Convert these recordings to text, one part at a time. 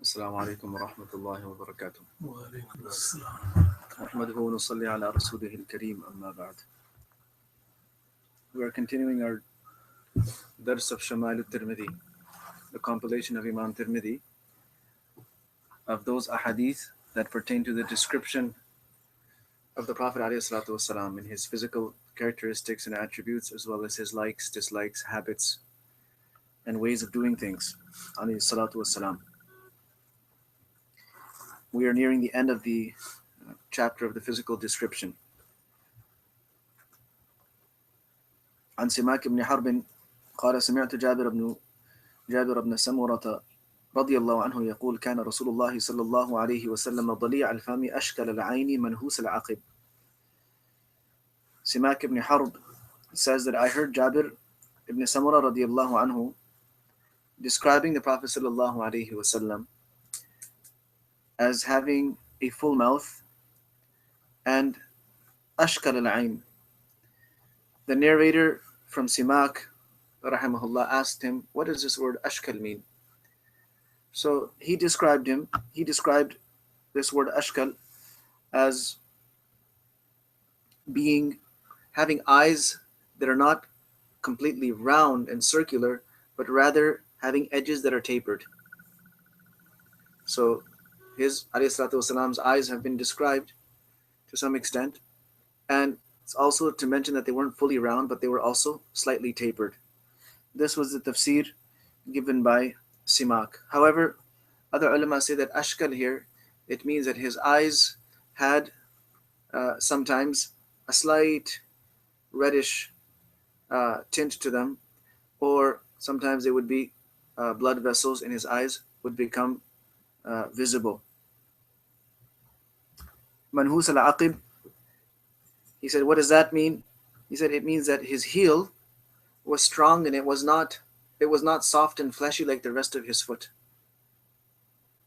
السلام عليكم ورحمة الله وبركاته. وعليكم السلام. نحمده ونصلي على رسوله الكريم أما بعد. We are continuing our dars of Shama'il at-Tirmidhi, the compilation of Imam Tirmidhi, of those ahadith that pertain to the description of the Prophet ﷺ in his physical characteristics and attributes, as well as his likes, dislikes, habits, and ways of doing things. ﷺ. We are nearing the end of the chapter of the physical description. عن سماك بن حرب قال سمعت جابر بن سمرة رضي الله عنه يقول كان رسول الله صلى الله عليه وسلم ضليع الفم أشكل العين منهوس العقب. Simak ibn Harb says that I heard Jabir ibn Samura radiallahu anhu describing the Prophet sallallahu alaihi wasallam as having a full mouth and ashkal al-ain. The narrator from Simak rahimahullah asked him, what does this word ashkal mean? So he described this word ashkal as having eyes that are not completely round and circular, but rather having edges that are tapered. So his alayhi salatu wasalam's eyes have been described to some extent, and it's also to mention that they weren't fully round, but they were also slightly tapered. This was the tafsir given by Simak. However, other ulama say that ashkal here, it means that his eyes had sometimes a slight reddish tint to them, or sometimes they would be blood vessels in his eyes would become visible. Manhus al-aqib, he said, what does that mean? He said it means that his heel was strong and it was not soft and fleshy like the rest of his foot.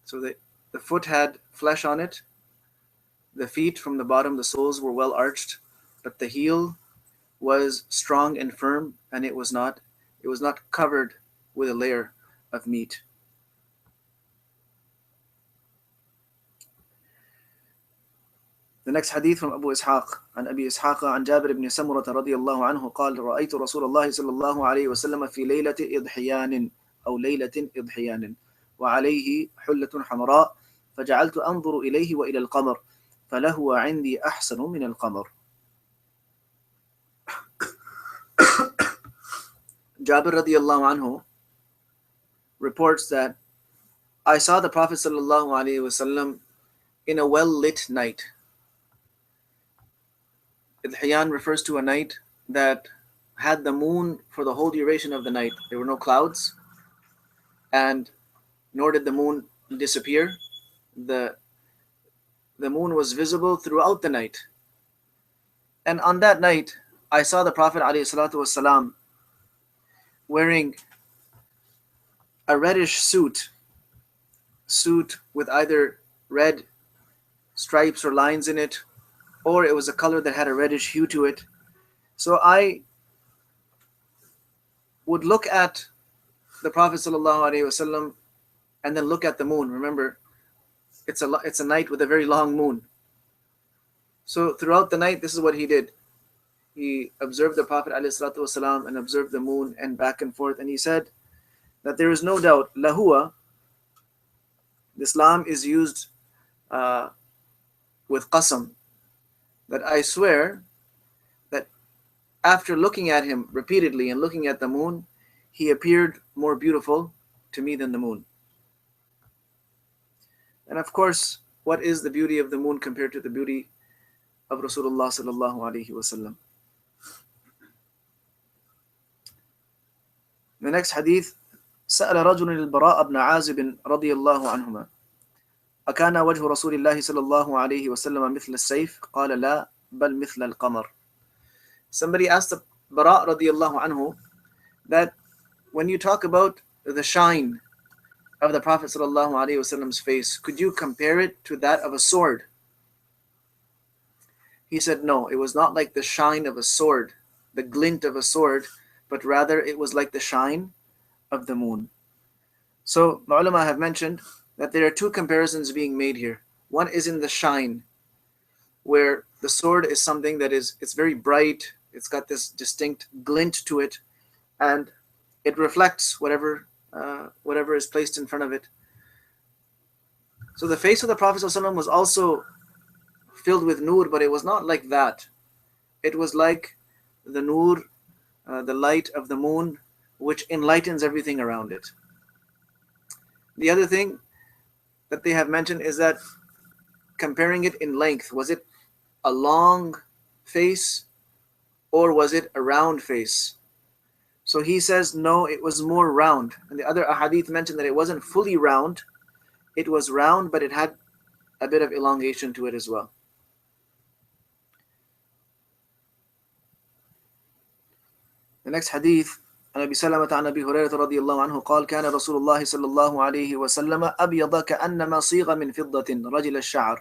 So the foot had flesh on it, the feet from the bottom, the soles were well arched, but the heel was strong and firm, and it was not covered with a layer of meat. The next hadith from Abu Ishaq, عن أبي إسحاق عن جابر بن سمرة رضي الله عنه قال رأيت رسول الله صلى الله عليه وسلم في ليلة إضحيان أو ليلة إضحيان وعليه حلة حمراء فجعلت أنظر إليه وإلى القمر فلهو عندي أحسن من القمر. Jabir radiallahu anhu reports that I saw the Prophet sallallahu alaihi wasallam in a well-lit night. Al-Ihsan refers to a night that had the moon for the whole duration of the night. There were no clouds, and nor did the moon disappear. The moon was visible throughout the night. And on that night, I saw the Prophet ﷺ wearing a reddish suit with either red stripes or lines in it, or it was a color that had a reddish hue to it. So I would look at the Prophet ﷺ and then look at the moon. Remember, it's a night with a very long moon. So throughout the night, this is what he did. He observed the Prophet ﷺ and observed the moon and back and forth. And he said that there is no doubt, lahua, this lam is used with qasam, that I swear that after looking at him repeatedly and looking at the moon, he appeared more beautiful to me than the moon. And of course, what is the beauty of the moon compared to the beauty of Rasulullah sallallahu alaihi wasallam? The next hadith, سأل رجل البراء بن عازب رضي الله عنهما أكان وجه رسول الله صلى الله عليه وسلم مثل السيف قال لا بل مثل القمر. Somebody asked the Bara radiallahu anhu that when you talk about the shine of the Prophet sallallahu alaihi wasallam's face, could you compare it to that of a sword? He said no, it was not like the shine of a sword, the glint of a sword, but rather it was like the shine of the moon. So the ulama have mentioned that there are two comparisons being made here. One is in the shine, where the sword is something that it's very bright, it's got this distinct glint to it, and it reflects whatever is placed in front of it. So the face of the Prophet ﷺ was also filled with nur, but it was not like that. It was like the nur, the light of the moon, which enlightens everything around it. The other thing that they have mentioned is that comparing it in length, was it a long face or was it a round face? So he says, no, it was more round. And the other ahadith mentioned that it wasn't fully round. It was round, but it had a bit of elongation to it as well. The next hadith, عن أبي سلمة عن أبي هريرة رضي الله عنه قال كان رسول الله صلى الله عليه وسلم أبيض كأنما صيغ من فضة رجل الشعر.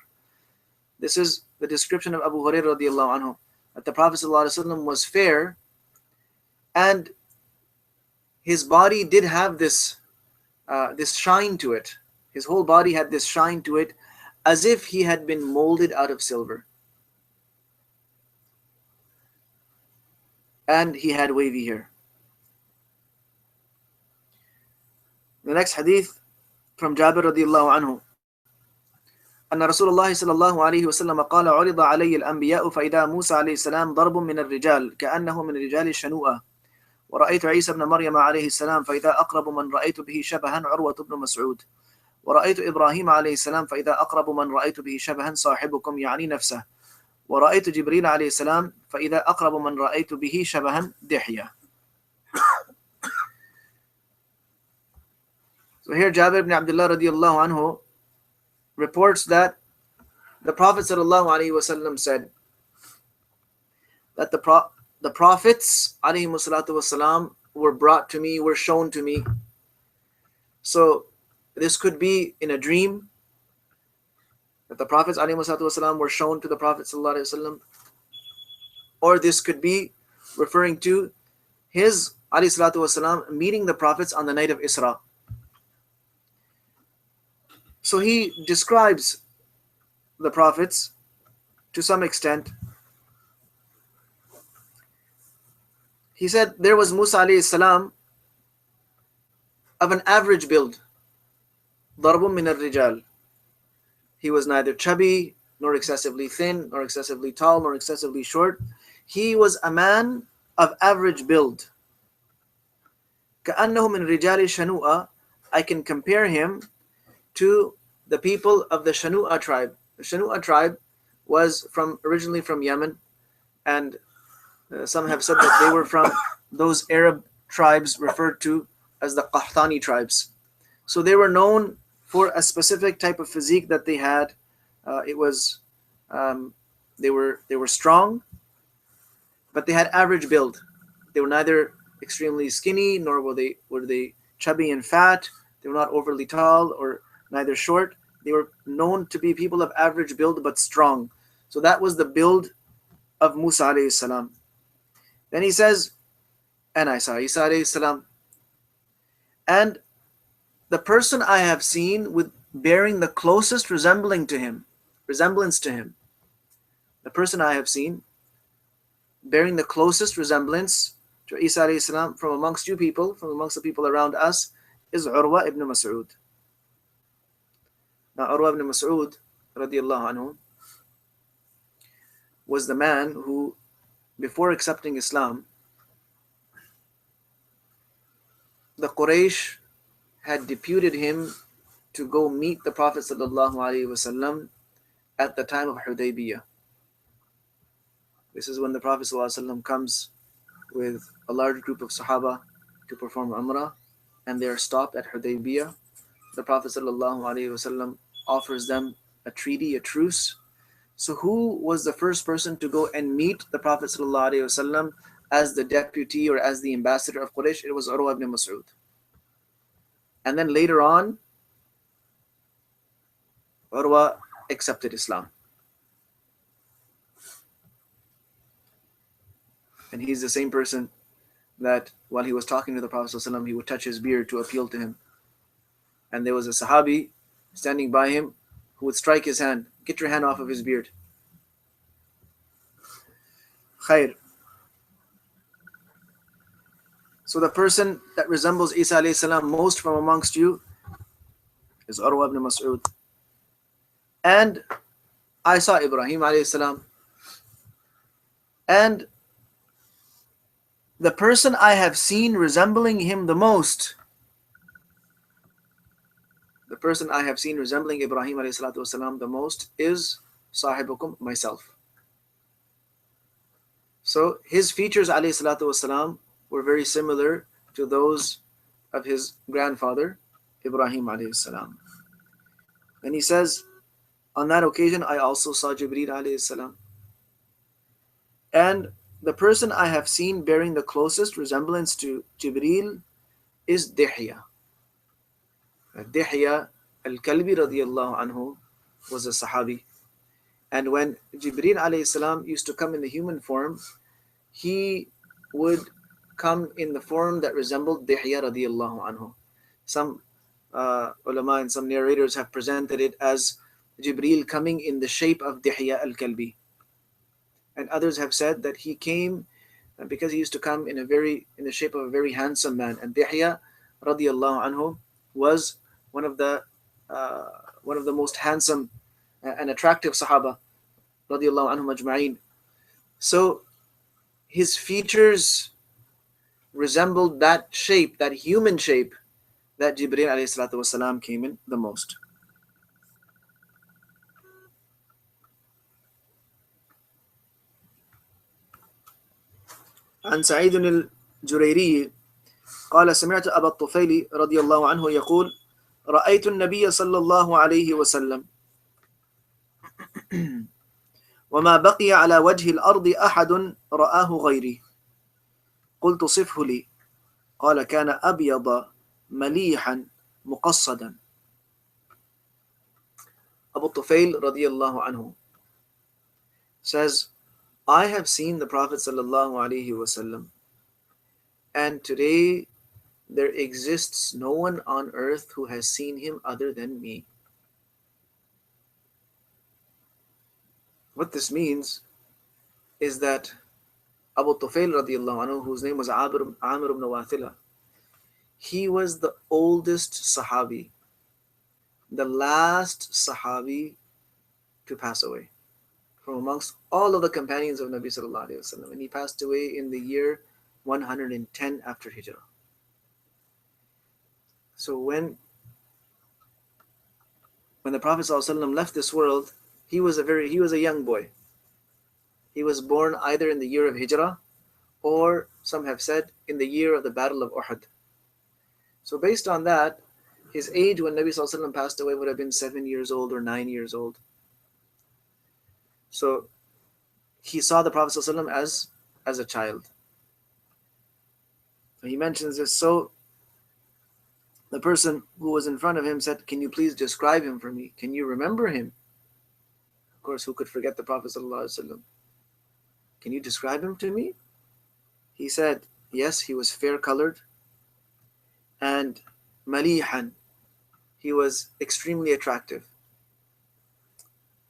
This is the description of Abu Hurairah رضي الله عنه, that the Prophet صلى الله عليه وسلم was fair, and his body did have this shine to it. His whole body had this shine to it, as if he had been molded out of silver. And he had wavy hair. The next hadith from Jabir radiallahu anhu. أن رسول الله صلى الله عليه وسلم قال عرض علي الأنبياء فإذا موسى عليه السلام ضرب من الرجال كأنه من رجال الشنوءة ورأيت عيسى بن مريم عليه السلام فإذا أقرب من رأيت به شبها عروة بن مسعود ورأيت إبراهيم عليه السلام فإذا أقرب من رأيت به شبها صاحبكم يعني نفسه ورأيت جبريل عليه السلام فإذا أقرب من رأيت به شبها دحية. So here Jabir ibn Abdullah radiallahu anhu reports that the Prophet sallallahu alaihi wasallam said that the prophets alayhi salatu wasalam were brought to me, were shown to me. So this could be in a dream, that the prophets alayhi salatu wasalam were shown to the Prophet sallallahu alaihi wasallam, or this could be referring to his alayhi salatu wasalam meeting the prophets on the night of Isra. So he describes the prophets to some extent. He said there was Musa alayhi salam of an average build. Darbun min al-rijal. He was neither chubby, nor excessively thin, nor excessively tall, nor excessively short. He was a man of average build. كَأَنَّهُ مِنْ رِجَالِ شَنُوءَ. I can compare him to the people of the Shanu'a tribe. The Shanu'a tribe was originally from Yemen, and some have said that they were from those Arab tribes referred to as the Qahtani tribes. So they were known for a specific type of physique that they had. They were strong, but they had average build. They were neither extremely skinny nor were they chubby and fat. They were not overly tall or neither short. They were known to be people of average build but strong. So that was the build of Musa alayhi salam. Then he says, and I saw Isa alayhi salam. And the person I have seen with bearing the closest resemblance to him, the person I have seen bearing the closest resemblance to Isa alayhi salam from amongst you people, from amongst the people around us, is Urwa ibn Mas'ud. Now Urwa ibn Mas'ud radiallahu anhu was the man who, before accepting Islam, the Quraysh had deputed him to go meet the Prophet sallallahu alaihi wasallam at the time of Hudaybiyah. This is when the Prophet sallallahu alaihi wasallam comes with a large group of Sahaba to perform Umrah, and they are stopped at Hudaybiyah. The Prophet sallallahu alaihi wasallam offers them a treaty, a truce. So who was the first person to go and meet the Prophet sallallahu alaihi wasallam as the deputy or as the ambassador of Quraysh? It was Urwa ibn Mas'ud. And then later on, Urwa accepted Islam. And he's the same person that while he was talking to the Prophet ﷺ, he would touch his beard to appeal to him. And there was a Sahabi standing by him, who would strike his hand. Get your hand off of his beard. Khair. So the person that resembles Isa alayhi salam most from amongst you is Urwa ibn Mas'ud. And I saw Ibrahim alayhi salam. And the person I have seen resembling him the most, the person I have seen resembling Ibrahim alayhi salatu wasalam the most is sahibukum, myself. So his features alayhi salatu wasalam were very similar to those of his grandfather Ibrahim alayhi salam. And he says, on that occasion I also saw Jibreel alayhi salam. And the person I have seen bearing the closest resemblance to Jibreel is Dihya. Dihya al-Kalbi radiyallahu anhu was a Sahabi. And when Jibreel alayhi salam used to come in the human form, he would come in the form that resembled Dihya radiyallahu anhu. Some ulama and some narrators have presented it as Jibreel coming in the shape of Dihya al-Kalbi. And others have said that he came because he used to come in the shape of a very handsome man. And Dihya radiyallahu anhu was one of the most handsome and attractive Sahaba radiyallahu anhum ajma'in. So his features resembled that shape, that human shape that Jibreel alayhi salatu wasalam came in the most. عن سعيد الجريري قال سمعت أبا الطفيل رضي الله عنه يقول رأيت النبي صلى الله عليه وسلم وما بقي على وجه الأرض أحد رآه غيري قلت صفه لي قال كان أبيض مليحا مقصدا. Abu Tufail radiallahu anhu says, I have seen the Prophet sallallahu alaihi wasallam, and today there exists no one on earth who has seen him other than me. What this means is that Abu Tufail radiallahu anhu, whose name was Amir ibn Wathila, he was the oldest Sahabi, the last Sahabi to pass away from amongst all of the companions of Nabi sallallahu alaihi wasallam, and he passed away in the year 110 after Hijrah. So when the Prophet sallallahu alaihi wasallam left this world, he was a young boy. He was born either in the year of Hijrah, or some have said in the year of the Battle of Uhud. So based on that, his age when Nabi sallallahu alaihi wasallam passed away would have been 7 years old or 9 years old. So he saw the Prophet sallallahu alaihi wasallam as a child. He mentions this. So the person who was in front of him said, can you please describe him for me? Can you remember him? Of course, who could forget the Prophet sallallahu alaihi wasallam? Can you describe him to me? He said, yes, he was fair colored, and malihan, he was extremely attractive,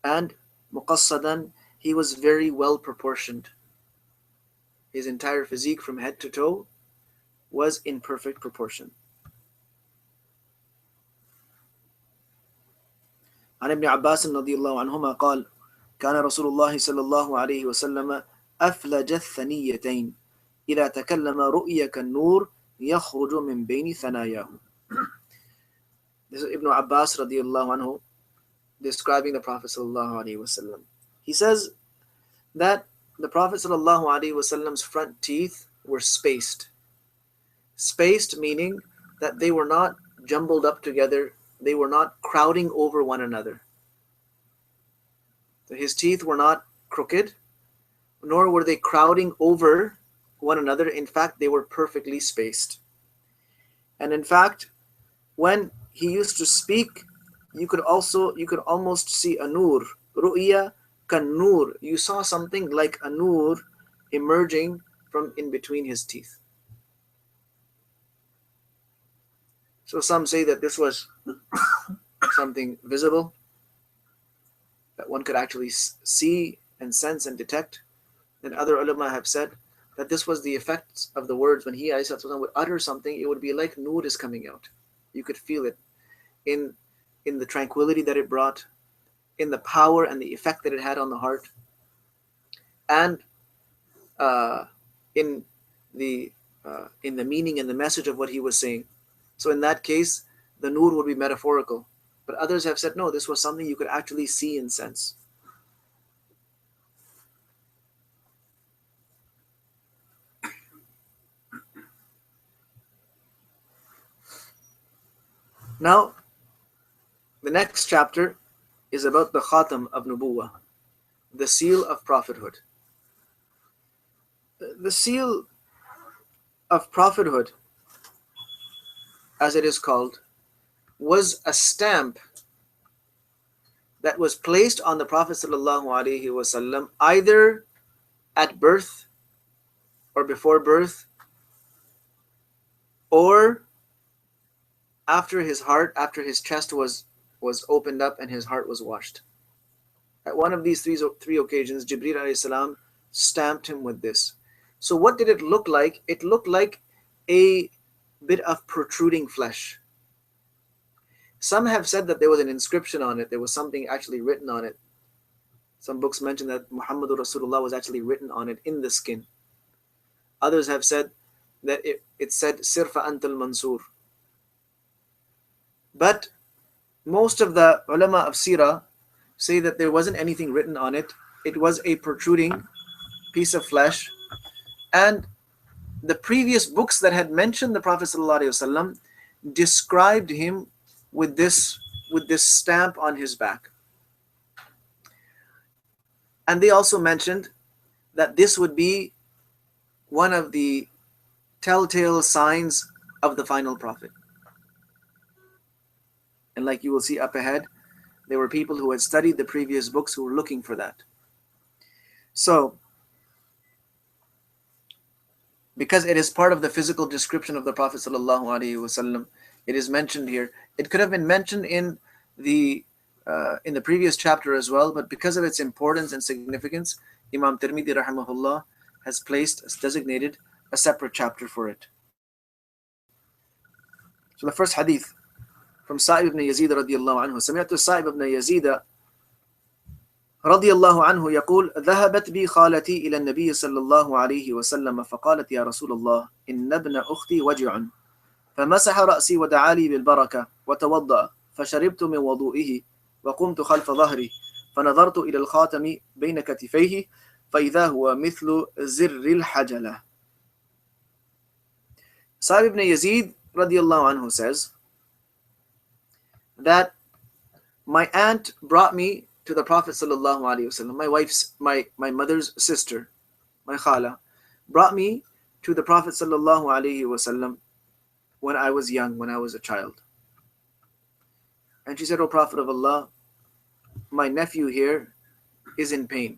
and muqassadan, he was very well proportioned. His entire physique from head to toe was in perfect proportion. عن ابن عباس رضي الله عنهما قال كان رسول الله صلى الله عليه وسلم أفلج الثنيتين إذا تكلم رؤيا كالنور يخرج من بين ثناياه. This is Ibn Abbas radiallahu anhu describing the Prophet sallallahu alaihi wasallam. He says that the Prophet sallallahu alaihi wasallam's front teeth were spaced. Spaced meaning that they were not jumbled up together. They were not crowding over one another. So his teeth were not crooked, nor were they crowding over one another. In fact, they were perfectly spaced. And in fact, when he used to speak, you could almost see a nur. Ru'ya kan nur. You saw something like a nur emerging from in between his teeth. So some say that this was something visible that one could actually see and sense and detect. And other ulama have said that this was the effects of the words. When he ﷺ would utter something, it would be like nur is coming out. You could feel it in the tranquility that it brought, in the power and the effect that it had on the heart, and in the meaning and the message of what he was saying. So in that case, the nur would be metaphorical. But others have said, no, this was something you could actually see and sense. Now, the next chapter is about the khatam of nubuwah, the seal of prophethood. The seal of prophethood, as it is called, was a stamp that was placed on the Prophet ﷺ either at birth or before birth, or after his chest was opened up and his heart was washed. At one of these three occasions, Jibreel alayhi salam stamped him with this. So what did it look like? It looked like a bit of protruding flesh. Some have said that there was an inscription on it. There was something actually written on it. Some books mention that Muhammadur Rasulullah was actually written on it in the skin. Others have said that it said Sirfa Antal Mansur. But most of the ulama of Sirah say that there wasn't anything written on it. It was a protruding piece of flesh. And the previous books that had mentioned the Prophet ﷺ described him with this stamp on his back. And they also mentioned that this would be one of the telltale signs of the final prophet. And like you will see up ahead, there were people who had studied the previous books who were looking for that. So, because it is part of the physical description of the Prophet ﷺ, it is mentioned here. It could have been mentioned in the previous chapter as well, but because of its importance and significance, Imam Tirmidhi rahimahullah has designated a separate chapter for it. So the first hadith from Sa'ib ibn Yazid radiyallahu anhu. سمعت Sa'ib ibn Yazid رضي الله عنه يقول ذهبت بي خالتي إلى النبي صلى الله عليه وسلم فقالت يا رسول الله إن ابن أختي وجع فمسح رأسي ودعا لي بالبركة وتوضأ فشربت من وضوئه وقمت خلف ظهري فنظرت إلى الخاتم بين كتفيه فإذا هو مثل زر الحجلة. Sa'ib ibn Yazid radiyallahu anhu says that my aunt brought me to the Prophet sallallahu alaihi wasallam. My mother's sister, my khala, brought me to the Prophet sallallahu alaihi wasallam when I was young, when I was a child. And she said, "O Prophet of Allah, my nephew here is in pain."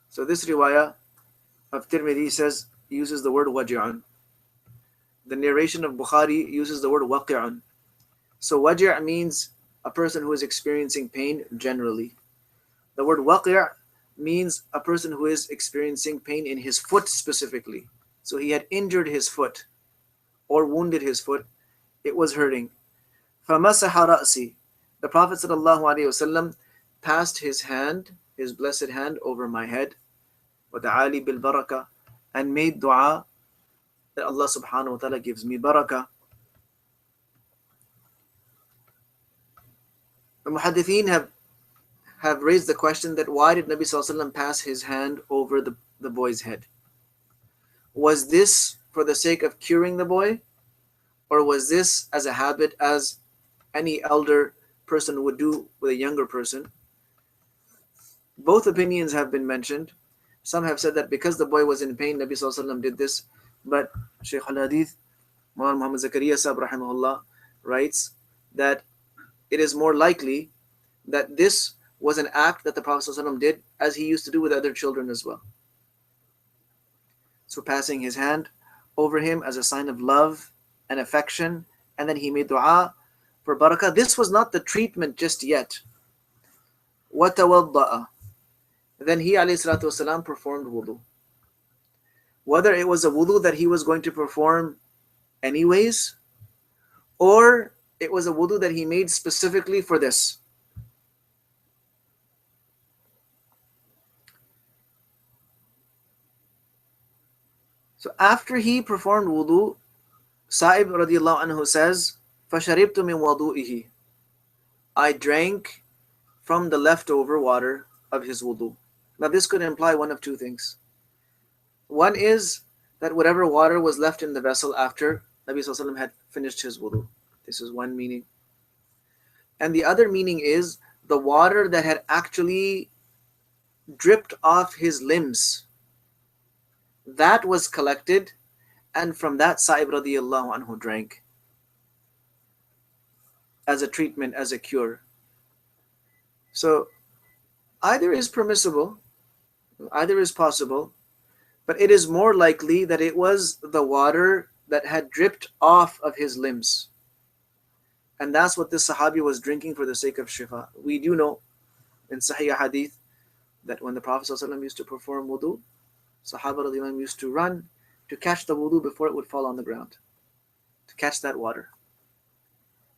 So this riwayah of Tirmidhi uses the word waj'an. The narration of Bukhari uses the word waqi'an. So waj'a means a person who is experiencing pain generally. The word waqi' means a person who is experiencing pain in his foot specifically. So he had injured his foot or wounded his foot. It was hurting. فَمَسَحَ رَأْسِي. The Prophet ﷺ passed his hand, his blessed hand, over my head. وَدَعَا لِي بِالْبَرَكَةِ. And made dua that Allah subhanahu wa ta'ala gives me barakah. The muhaddithin have raised the question that why did Nabi Sallallahu Alaihi Wasallam pass his hand over the boy's head? Was this for the sake of curing the boy? Or was this as a habit as any elder person would do with a younger person? Both opinions have been mentioned. Some have said that because the boy was in pain, Nabi Sallallahu Alaihi Wasallam did this. But Shaykh al-Hadith, Mawlana Muhammad Zakaria Sahib rahimahullah, writes that it is more likely that this was an act that the Prophet ﷺ did as he used to do with other children as well. So passing his hand over him as a sign of love and affection, and then he made dua for barakah. This was not the treatment just yet. وَتَوَضَّأَ. Then he ﷺ performed wudu. Whether it was a wudu that he was going to perform anyways, or it was a wudu that he made specifically for this. So after he performed wudu, Sa'ib radiallahu anhu says, فَشَرِبْتُ مِنْ وَضُوئِهِ. I drank from the leftover water of his wudu. Now this could imply one of two things. One is that whatever water was left in the vessel after Nabi Sallallahu Alaihi Wasallam had finished his wudu. This is one meaning. And the other meaning is the water that had actually dripped off his limbs. That was collected, and from that Sa'ib radiallahu anhu drank as a treatment, as a cure. So either is permissible, either is possible, but it is more likely that it was the water that had dripped off of his limbs. And that's what this Sahabi was drinking for the sake of shifa. We do know in Sahih Hadith that when the Prophet ﷺ used to perform wudu, Sahaba radiallahu anhum used to run to catch the wudu before it would fall on the ground, to catch that water.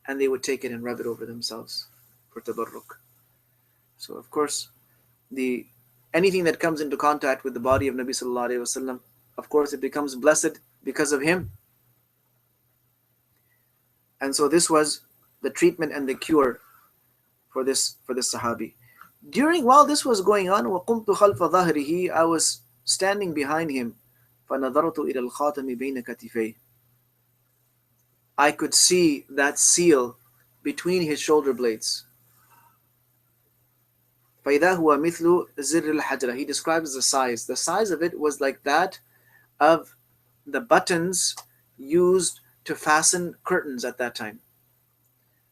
And they would take it and rub it over themselves for tabarruk. So of course, anything that comes into contact with the body of Nabi Sallallahu Alaihi Wasallam, of course it becomes blessed because of him. And so this was the treatment and the cure for this Sahabi. While this was going on, وَقُمْتُ خَلْفَ ظَهْرِهِ, I was standing behind him. فَنَظَرْتُ إِلَى الْخَاتَمِ بَيْنَ كَتِفَيْهِ. I could see that seal between his shoulder blades. فَإِذَا هُوَ مِثْلُ زِرِّ الْحَجْرَةِ. He describes the size. The size of it was like that of the buttons used to fasten curtains at that time.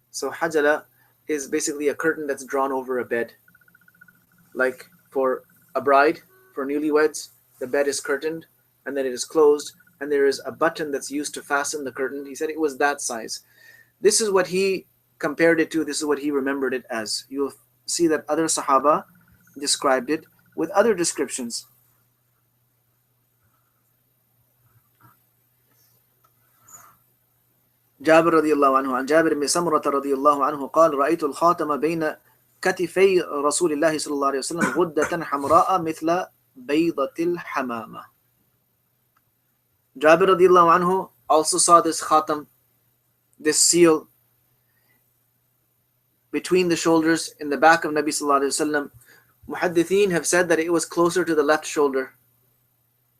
So hajara is basically a curtain that's drawn over a bed. Like for a bride, for newlyweds, the bed is curtained and then it is closed and there is a button that's used to fasten the curtain. He said it was that size. This is what he compared it to. This is what he remembered it as. You'll see that other Sahaba described it with other descriptions. جابر رضي الله عنه عن جابر بن سمرة رضي الله عنه قال رأيت الخاتم بين كتفي رسول الله صلى الله عليه وسلم غدة حمراء مثل بيضة الحمامة. Jabir radiallahu anhu also saw this khatam, this seal between the shoulders in the back of Nabi sallallahu alaihi wasallam. Muhaddithin have said that it was closer to the left shoulder,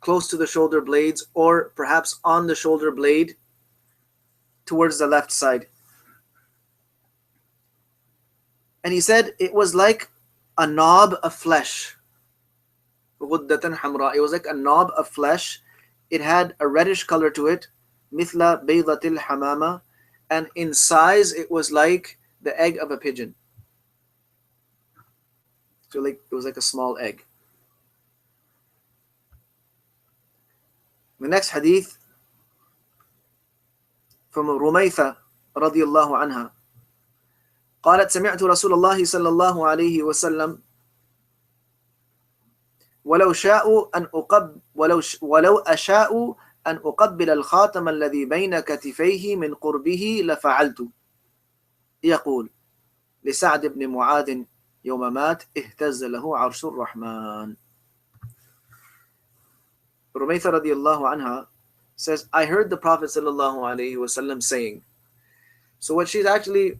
close to the shoulder blades, or perhaps on the shoulder blade towards the left side. And he said it was like a knob of flesh. غُدَّةً حَمْرَاء. It was like a knob of flesh. It had a reddish color to it, مِثْلَ بَيْضَةِ الْحَمَامَةِ, and in size it was like the egg of a pigeon. So it was like a small egg. The next hadith from Rumaytha رضي الله عنها قالت سمعت رسول الله صلى الله عليه وسلم ولو أشاء أن أقبل الخاتم الذي بين كتفيه من قربه لفعلت. يقول لسعد بن معاذ يوم مات اهتز له عرش الرحمن. Rumaytha radiallahu anha says, I heard the Prophet sallallahu alaihi wasallam saying. So what she's actually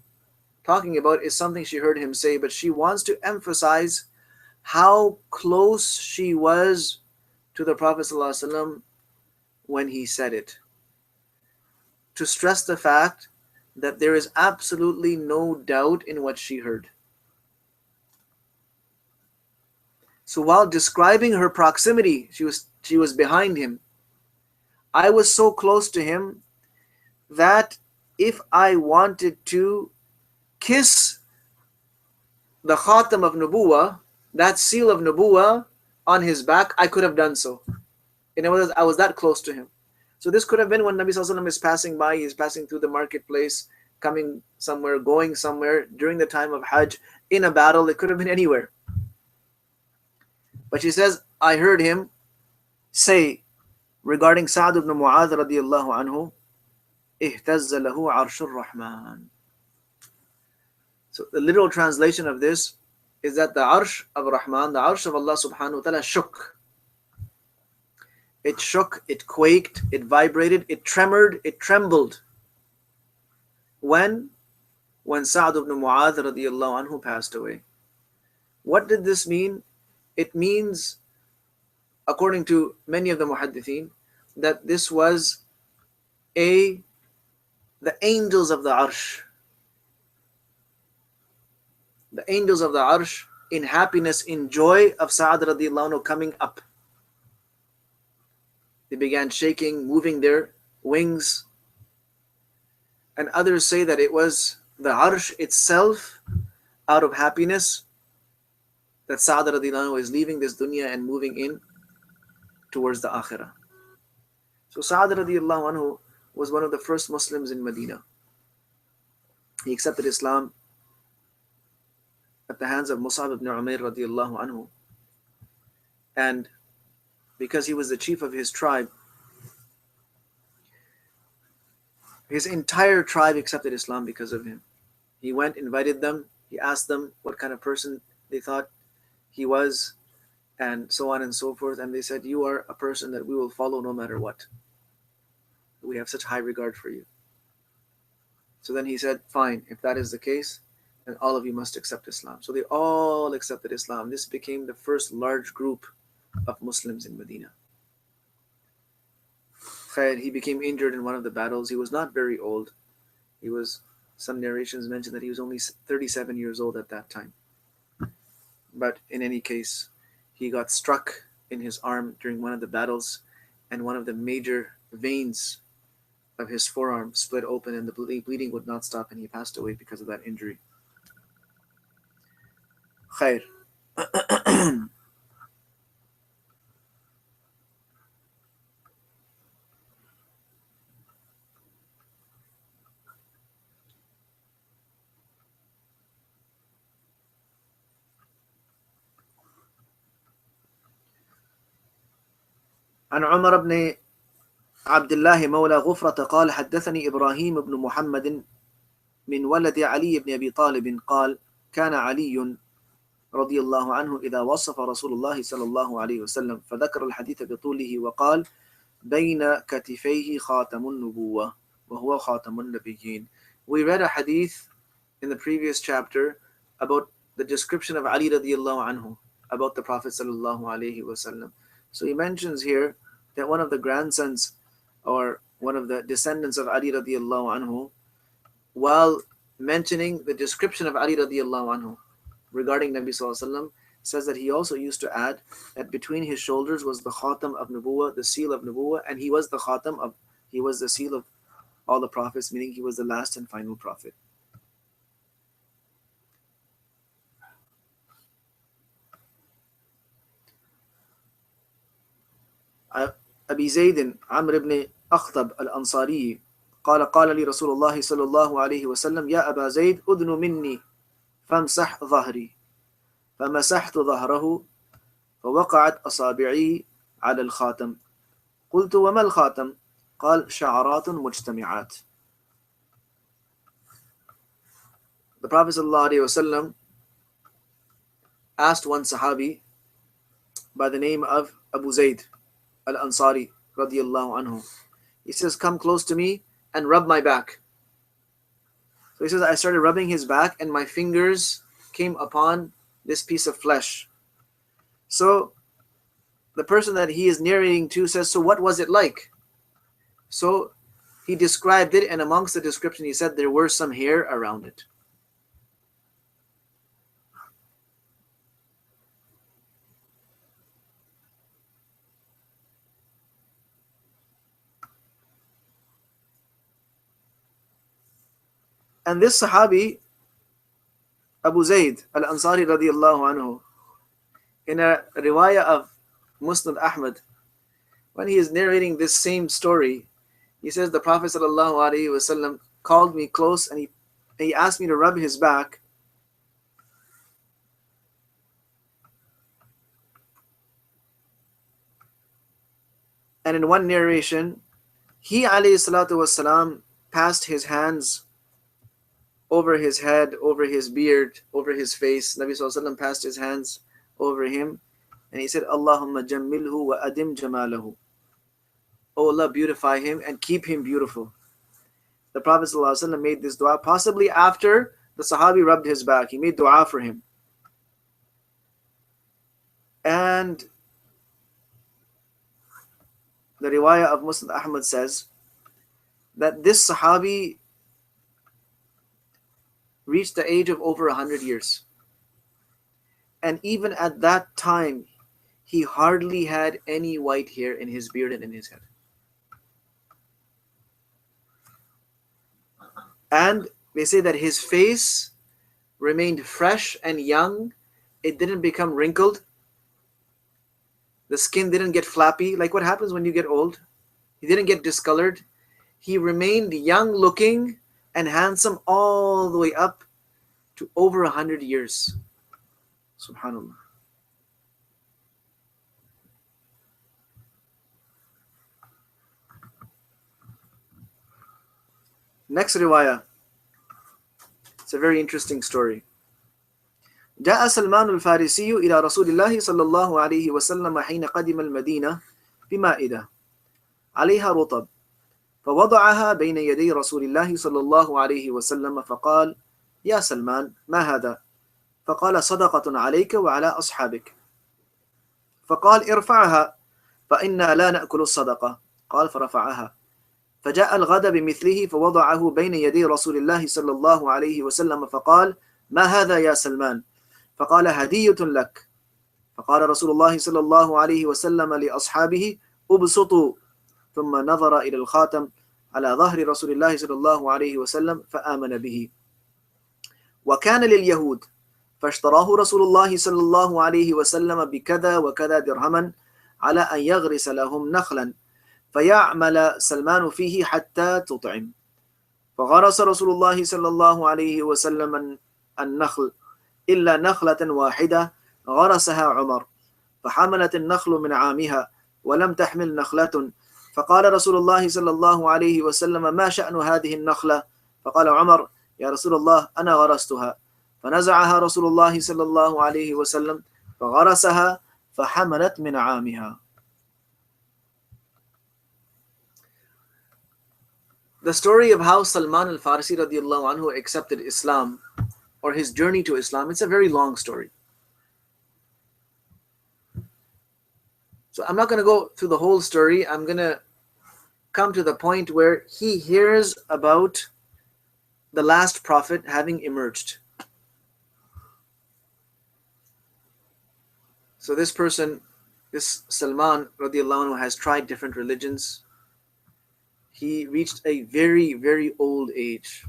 talking about is something she heard him say, but she wants to emphasize how close she was to the Prophet ﷺ when he said it. To stress the fact that there is absolutely no doubt in what she heard. So while describing her proximity, she was behind him. I was so close to him that if I wanted to kiss the khatam of Nubuwah, that seal of Nubuwah on his back, I could have done so. In other words, I was that close to him. So this could have been when Nabi Sallallahu Alaihi Wasallam is passing by, he's passing through the marketplace, coming somewhere, going somewhere during the time of Hajj, in a battle. It could have been anywhere. But she says, I heard him say regarding Sa'd ibn Mu'adh radiallahu anhu, اهتز له عرش الرحمن. So the literal translation of this is that the Arsh of Rahman, the Arsh of Allah subhanahu wa ta'ala shook. It shook, it quaked, it vibrated, it tremored, it trembled. When Sa'd ibn Mu'adh radiallahu anhu passed away. What did this mean? It means, according to many of the muhaddithin, that this was the angels of the Arsh. The angels of the Arsh in happiness, in joy of Sa'd radiallahu anhu coming up. They began shaking, moving their wings. And others say that it was the Arsh itself, out of happiness, that Sa'd radiallahu anhu is leaving this dunya and moving in towards the Akhirah. So Sa'd radiallahu anhu was one of the first Muslims in Medina. He accepted Islam at the hands of Mus'ab ibn Umair radiallahu anhu. And because he was the chief of his tribe, his entire tribe accepted Islam because of him. He went, invited them, he asked them what kind of person they thought he was, and so on and so forth. And they said, you are a person that we will follow no matter what. We have such high regard for you. So then he said, fine, if that is the case, then all of you must accept Islam. So they all accepted Islam. This became the first large group of Muslims in Medina. He became injured in one of the battles. He was not very old. Some narrations mention that he was only 37 years old at that time. But in any case, he got struck in his arm during one of the battles, and one of the major veins of his forearm split open, and the bleeding would not stop, and he passed away because of that injury. Khair. عن عمر بن عبد الله مولى غفرة قال حدثني إبراهيم بن محمد من ولد علي بن أبي طالب قال كان علي رضي الله عنه إذا وصف رسول الله صلى الله عليه وسلم فذكر الحديث بطوله وقال بين كتفيه خاتم النبوة وهو خاتم النبيين. We read a hadith in the previous chapter about the description of Ali radiallahu anhu, about the Prophet sallallahu alaihi wasallam. So he mentions here that one of the grandsons or one of the descendants of Ali radiallahu anhu, while mentioning the description of Ali radiallahu anhu regarding Nabi sallallahu alaihi wasallam, says that he also used to add that between his shoulders was the khatam of nubuwah, the seal of nubuwah, and he was the seal of all the prophets, meaning he was the last and final prophet. أبي زيد عمرو بن أخطب الأنصاري قال لي رسول الله صلى الله عليه وسلم يا أبا زيد أذن مني فامسح ظهري فمسحت ظهره فوقعت أصابعي على الخاتم قلت وما الخاتم قال شعرات مجتمعات. The Prophet sallallahu alaihi wasallam asked one Sahabi by the name of Abu Zayd Al-Ansari radiyallahu anhu. He says, come close to me and rub my back. So he says, I started rubbing his back and my fingers came upon this piece of flesh. So the person that he is narrating to says, so what was it like? So he described it, and amongst the description he said there were some hair around it. And this Sahabi, Abu Zayd Al-Ansari radiyallahu anhu, in a riwayah of Musnad Ahmad, when he is narrating this same story, he says the Prophet sallallahu alaihi wasallam called me close and he asked me to rub his back. And in one narration, he alayhi salatu wasalam passed his hands over his head, over his beard, over his face. Nabi sallallahu alaihi wasallam passed his hands over him and he said, Allahumma jammilhu wa adim jamalahu. Oh Allah, beautify him and keep him beautiful. The Prophet sallallahu alaihi wasallam made this dua, possibly after the Sahabi rubbed his back. He made dua for him. And the riwayah of Muslim Ahmad says that this Sahabi reached the age of over 100 years. And even at that time, he hardly had any white hair in his beard and in his head. And they say that his face remained fresh and young. It didn't become wrinkled. The skin didn't get flappy, like what happens when you get old. He didn't get discolored. He remained young looking and handsome all the way up to over 100 years. Subhanallah. Next riwayah. It's a very interesting story. جاء سلمان الفارسي إلى رسول الله صلى الله عليه وسلم حين قدم المدينة بمائدة عليها رطب فوضعها بين يدي رسول الله صلى الله عليه وسلم فقال يا سلمان ما هذا؟ فقال صدقة عليك وعلى أصحابك. فقال ارفعها فإنا لا نأكل الصدقة. قال فرفعها. فجاء الغد بمثله فوضعه بين يدي رسول الله صلى الله عليه وسلم فقال ما هذا يا سلمان؟ فقال هدية لك. فقال رسول الله صلى الله عليه وسلم لأصحابه ابسطوا. ثم نظر إلى الخاتم على ظهر رسول الله صلى الله عليه وسلم فآمن به. وكان لليهود فاشتراه رسول الله صلى الله عليه وسلم بكذا وكذا درهما على أن يغرس لهم نخلا فيعمل سلمان فيه حتى تطعم. فغرس رسول الله صلى الله عليه وسلم النخل إلا نخلة واحدة غرسها عمر فحملت النخل من عامها ولم تحمل نخلة. فقال رسول الله صلى الله عليه وسلم ما شأن هذه النخلة؟ فقال عمر يا رسول الله أنا غرستها. فنزعها رسول الله صلى الله عليه وسلم فغرسها فحملت من عامها. The story of how Salman al-Farsi radiallahu anhu accepted Islam, or his journey to Islam, it's a very long story. So I'm not going to go through the whole story. I'm going to come to the point where he hears about the last prophet having emerged. So this person, this Salman radiallahu anhu, has tried different religions. He reached a very, very old age.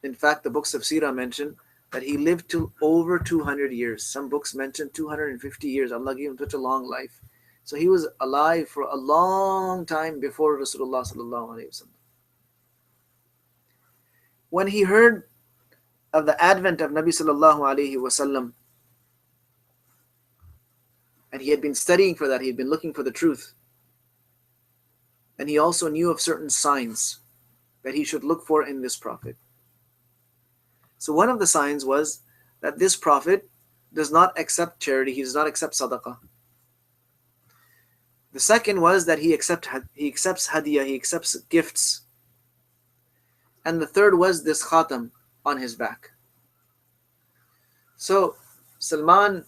In fact, the books of Sirah mention that he lived till over 200 years. Some books mention 250 years. Allah gave him such a long life. So he was alive for a long time before Rasulullah sallallahu alaihi wasallam. When he heard of the advent of Nabi sallallahu alaihi wasallam, and he had been studying for that, he had been looking for the truth, and he also knew of certain signs that he should look for in this prophet. So one of the signs was that this prophet does not accept charity, he does not accept sadaqah. The second was that he accepts hadiyah, he accepts gifts. And the third was this khatam on his back. So Salman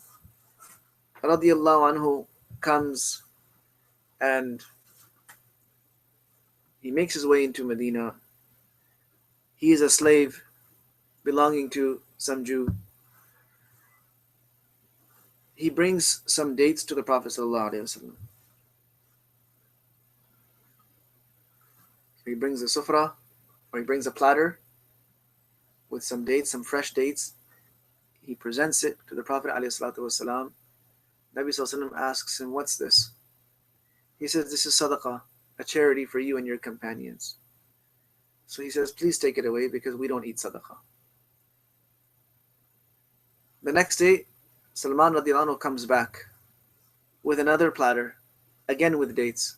radiallahu anhu comes and he makes his way into Medina. He is a slave belonging to some Jew. He brings some dates to the Prophet sallallahu alaihi wasallam. He brings a sufra, or he brings a platter with some dates, some fresh dates. He presents it to the Prophet alayhi salatu wasalam. Nabi sallallahu alaihi wasallam asks him, what's this? He says, this is sadaqah, a charity for you and your companions. So he says, please take it away because we don't eat sadaqah. The next day, Salman radiallahu anhu comes back with another platter, again with dates.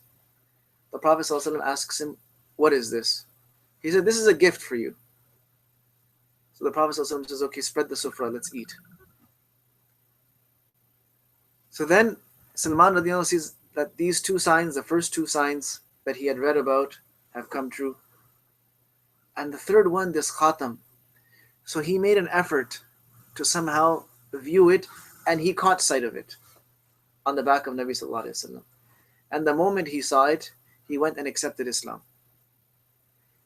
The Prophet ﷺ asks him, what is this? He said, this is a gift for you. So the Prophet ﷺ says, okay, spread the sufra, let's eat. So then Salman radiallahu anhu sees that these two signs, the first two signs that he had read about, have come true. And the third one, this khatam. So he made an effort to somehow view it, and he caught sight of it on the back of Nabi sallallahu alaihi wasallam. And the moment he saw it, he went and accepted Islam.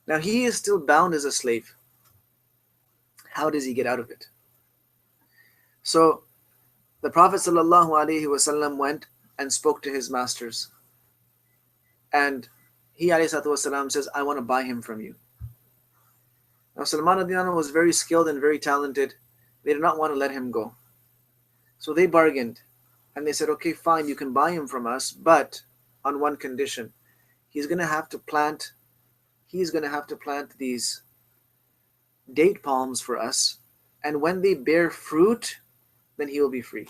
Now he is still bound as a slave. How does he get out of it? So the Prophet sallallahu alaihi wasallam went and spoke to his masters. And he alayhi wasallam says, I want to buy him from you. Now Salman radiallahu anhu was very skilled and very talented. They did not want to let him go. So they bargained. And they said, okay, fine, you can buy him from us, but on one condition. He's going to have to plant these date palms for us. And when they bear fruit, then he will be free.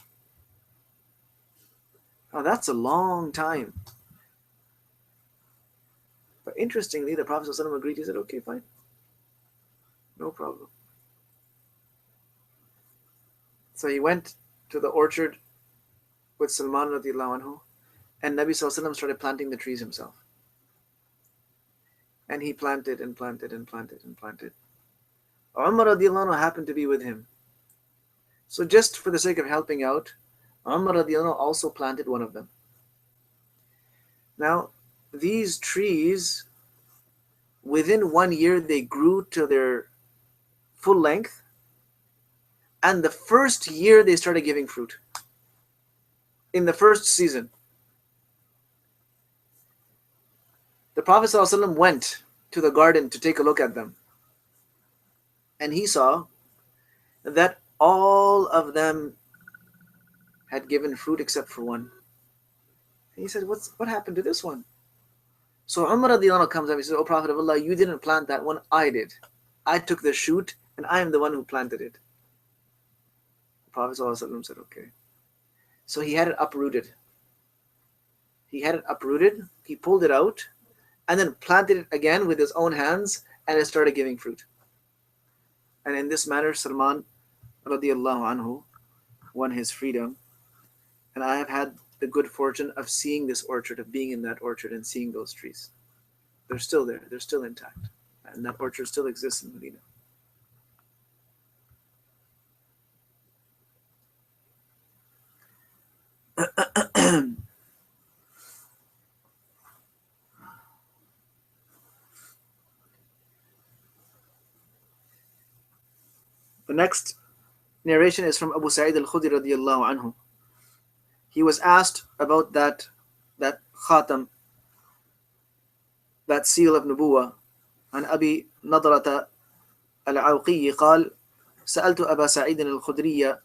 Now that's a long time. But interestingly, the Prophet ﷺ agreed. He said, okay, fine. No problem. So he went to the orchard with Salman radiallahu anhu, and Nabi sallallahu alaihi wasallam started planting the trees himself. And he planted and planted and planted and planted. Umar radiallahu anhu happened to be with him. So just for the sake of helping out, Umar radiallahu anhu also planted one of them. Now, these trees, within 1 year, they grew to their full length. And the first year, they started giving fruit. In the first season. The Prophet ﷺ went to the garden to take a look at them. And he saw that all of them had given fruit except for one. And he said, what happened to this one? So Umar radiallahu anhu comes up and he says, O Prophet of Allah, you didn't plant that one, I did. I took the shoot and I am the one who planted it. The Prophet ﷺ said, okay. So he had it uprooted. He pulled it out and then planted it again with his own hands, and it started giving fruit. And in this manner, Salman radiallahu anhu won his freedom. And I have had the good fortune of seeing this orchard, of being in that orchard and seeing those trees. They're still there. They're still intact. And that orchard still exists in Medina. The next narration is from Abu Sa'id al-Khudri radiallahu anhu. He was asked about that khatam, that seal of nubuwah. عن أبي نضرة العوقي قال سألت أبا سعيد الخدري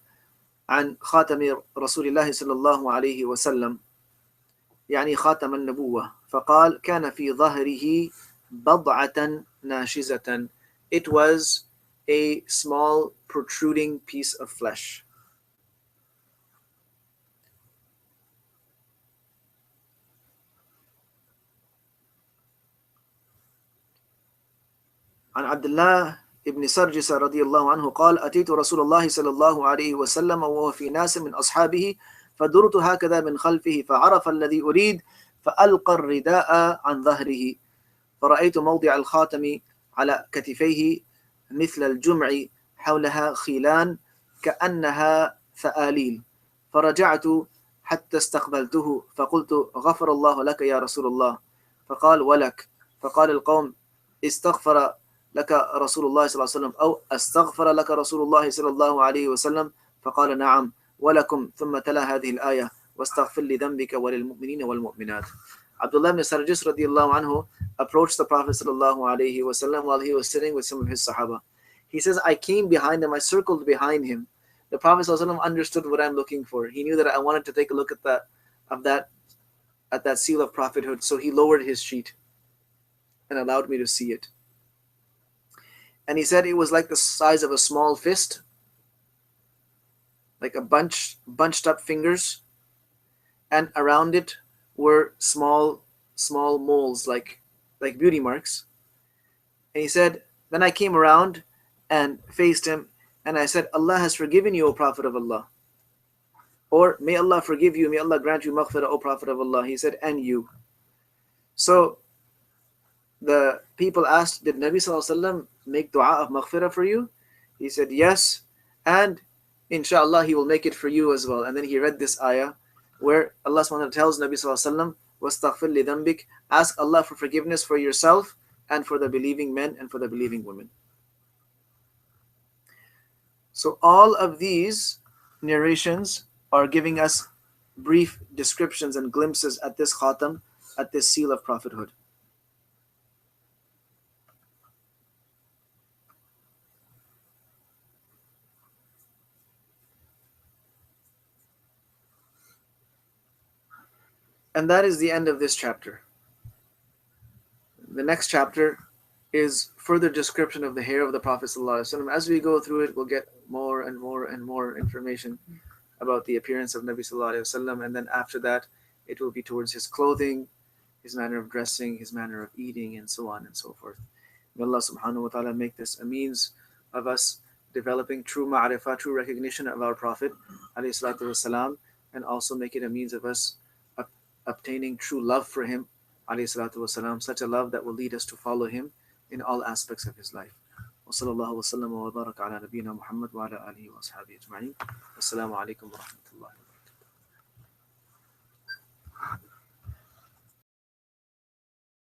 عن خاتم رسول الله صلى الله عليه وسلم يعني خاتم النبوة فقال كان في ظهره بضعة ناشزة. It was a small protruding piece of flesh. عن عبد الله ابن سرجس رضي الله عنه قال أتيت رسول الله صلى الله عليه وسلم وهو في ناس من أصحابه فدرت هكذا من خلفه فعرف الذي أريد فألقى الرداء عن ظهره فرأيت موضع الخاتم على كتفيه مثل الجمع حولها خيلان كأنها ثآليل فرجعت حتى استقبلته فقلت غفر الله لك يا رسول الله فقال ولك فقال القوم استغفر لك رسول الله صلى الله عليه وسلم أو استغفر لك رسول الله صلى الله عليه وسلم فقال نعم ولكم ثم تلا هذه الآية واستغفر لذنبك وللمؤمنين والمؤمنات. Abdullah ibn Sarjis radiallahu anhu approached the Prophet sallallahu alaihi wasallam while he was sitting with some of his Sahaba. He says, I came behind him, I circled behind him. The Prophet sallallahu alaihi wasallam understood what I'm looking for. He knew that I wanted to take a look at that seal of prophethood, so he lowered his sheet and allowed me to see it. And he said it was like the size of a small fist, like a bunched up fingers, and around it were small moles, like beauty marks. And he said, then I came around and faced him, and I said, Allah has forgiven you, O Prophet of Allah. Or, may Allah forgive you, may Allah grant you maghfirah, O Prophet of Allah. He said, and you. So the people asked, did Nabi Sallallahu Alaihi Wasallam make dua of maghfirah for you? He said, yes, and inshallah he will make it for you as well. And then he read this ayah where Allah subhanahu wa ta'ala tells Nabi Sallallahu Alaihi Wasallam, وَاسْتَغْفِرْ لِذَنْبِكَ, ask Allah for forgiveness for yourself and for the believing men and for the believing women. So all of these narrations are giving us brief descriptions and glimpses at this khatam, at this seal of prophethood. And that is the end of this chapter. The next chapter is further description of the hair of the Prophet ﷺ. As we go through it, we'll get more and more and more information about the appearance of Nabi ﷺ. And then after that, it will be towards his clothing, his manner of dressing, his manner of eating, and so on and so forth. May Allah subhanahu wa ta'ala make this a means of us developing true ma'rifah, true recognition of our Prophet ﷺ, and also make it a means of us obtaining true love for him ﷺ, such a love that will lead us to follow him in all aspects of his life. وصلى الله وسلم وبارك على نبينا محمد وعلى آله وأصحابه أجمعين. السلام عليكم ورحمة الله.